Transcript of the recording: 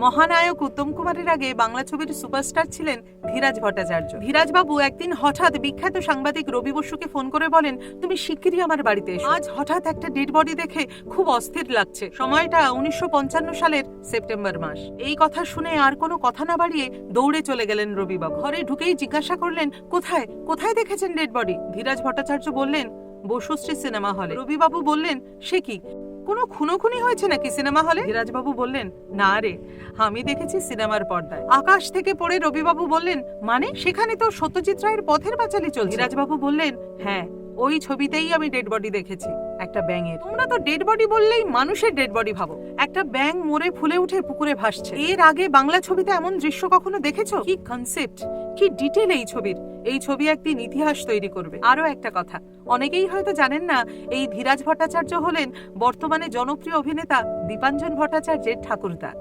মহানায়ক উত্তম কুমারের আগে বাংলা ছবির সুপারস্টার ছিলেন ধীরাজ ভট্টাচার্য। ধীরাজ বাবু একদিন হঠাৎ বিখ্যাত সাংবাদিক রবি বসুকে ফোন করে বলেন, তুমি শিগগিরই আমার বাড়িতে এসো। আজ হঠাৎ একটা ডেড বডি দেখে খুব অস্থির লাগছে। সময়টা 1955 সালের সেপ্টেম্বর মাস। এই কথা শুনে আর কোনো কথা না বাড়িয়ে দৌড়ে চলে গেলেন রবিবাবু। ঘরে ঢুকেই জিজ্ঞাসা করলেন, কোথায় কোথায় দেখেছেন ডেড বডি? ধীরাজ ভট্টাচার্য বললেন, বসুশ্রী সিনেমা হলে। রবিবাবু বললেন, সে কি, কোনো খুনোখুনি হয়েছে নাকি সিনেমা হলে? ধীরাজবাবু বললেন, না রে, আমি দেখেছি সিনেমার পর্দায়। আকাশ থেকে পড়ে রবিবাবু বললেন, মানে সেখানে তো সত্যজিৎ রায়ের পথের পাঁচালী চলছে। ধীরাজবাবু বললেন, হ্যাঁ, ওই ছবিতেই আমি ডেড বডি দেখেছি, একটা ব্যাঙের। তোমরা তো ডেড বডি বললেই মানুষের ডেড বডি ভাবো। একটা ব্যাঙ মরে ফুলে উঠে পুকুরে ভাসছে। এর আগে বাংলা ছবিতে এমন দৃশ্য কখনো দেখেছো? কি কনসেপ্ট, কি ডিটেল এই ছবির। এই ছবি একদিন ইতিহাস তৈরি করবে। আরো একটা কথা, অনেকেই হয়তো জানেন না, এই ধীরাজ ভট্টাচার্য হলেন বর্তমানে জনপ্রিয় অভিনেতা দীপাঞ্জন ভট্টাচার্যের ঠাকুরদা।